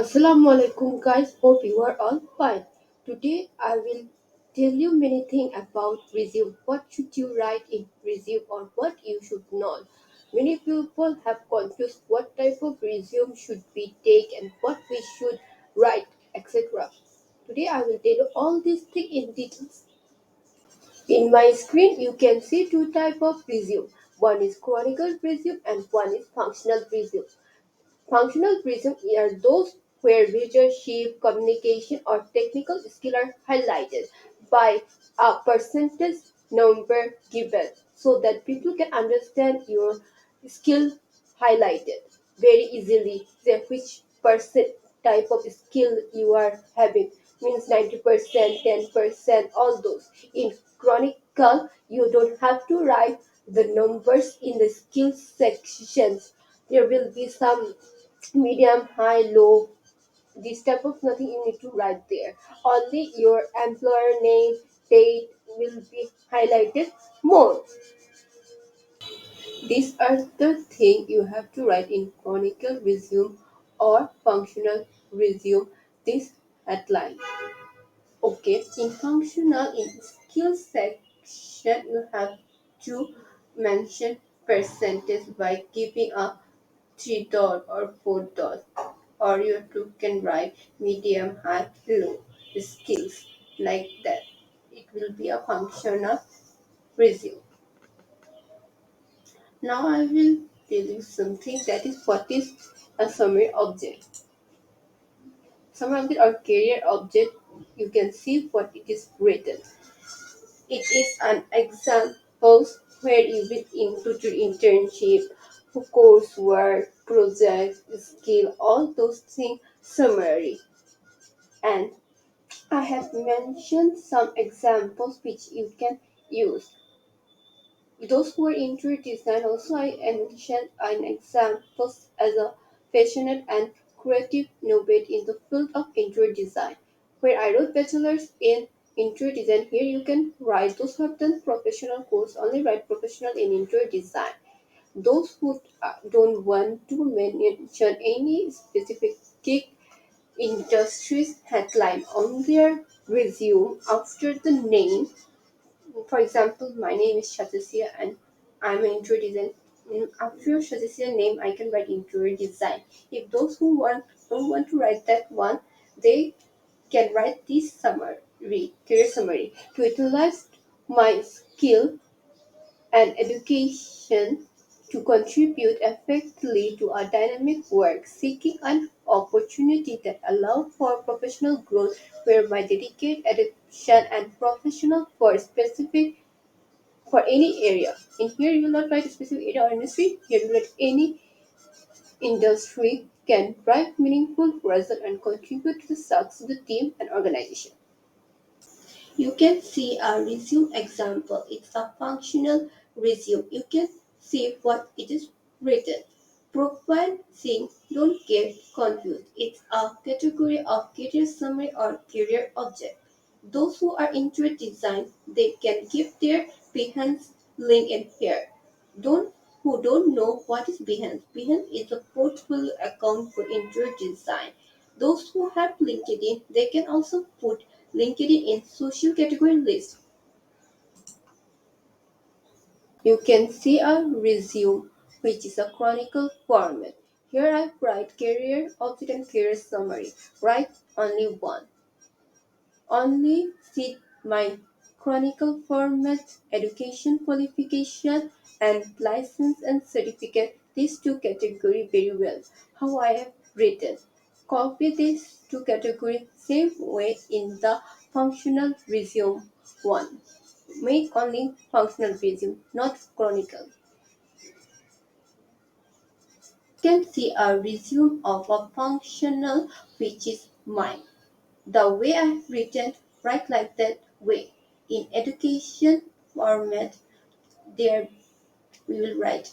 Assalamu alaikum guys, hope you are all fine. Today I will tell you many things about resume. What should you write in resume or what you should not. Many people have confused what type of resume should we take and what we should write, etc. Today I will tell you all these things in details. In my screen you can see two type of resume. One is chronicle resume and one is functional resume. Functional resume are those where leadership, communication, or technical skill are highlighted by a percentage number given so that people can understand your skill highlighted very easily. Say which percent type of skill you are having means 90%, 10%, all those. In chronicle, you don't have to write the numbers in the skill sections. There will be some medium, high, low, this type of nothing you need to write there. Only your employer name, date will be highlighted more. These are the thing you have to write in chronicle resume or functional resume. This headline. Okay, in functional in skill section you have to mention percentage by giving a three dot or four dot, or you too can write medium, high, low skills like that. It will be a functional resume. Now I will tell you something that is what is a summary object. Summary object or career object, you can see what it is written. It is an example where you will include your internship, coursework, project, skill, all those things summary. And I have mentioned some examples which you can use. Those who are into design also I mentioned an example as a passionate and creative innovator in the field of interior design. Where I wrote bachelor's in interior design, here you can write those who have done professional course only write professional in interior design. Those who don't want to mention any specific industry's headline on their resume after the name. For example, my name is Shazisia and I'm an interior design. After Shazisia name, I can write interior design. If those who don't want to write that one, they can write this summary, career summary, to utilize my skill and education to contribute effectively to a dynamic work, seeking an opportunity that allow for professional growth where my dedicated attention and professional for specific for any area. In here you will not write a specific area or industry, here you will write any industry can drive meaningful result and contribute to the success of the team and organization. You can see a resume example. It's a functional resume. You can see what it is written. Profile thing, don't get confused. It's a category of career summary or career object. Those who are into design, they can give their Behance link in here. Don't who don't know what is Behance? Behance is a portfolio account for interior design. Those who have LinkedIn, they can also put LinkedIn in social category list. You can see a resume, which is a chronicle format. Here I write career, object and career summary. Write only one. Only see my chronicle format, education qualification, and license and certificate. These two categories very well. How I have written. Copy these two categories same way in the functional resume one. Make only functional resume, not chronicle. You can see a resume of a functional which is mine. The way I've written, write like that way. In education format, there we will write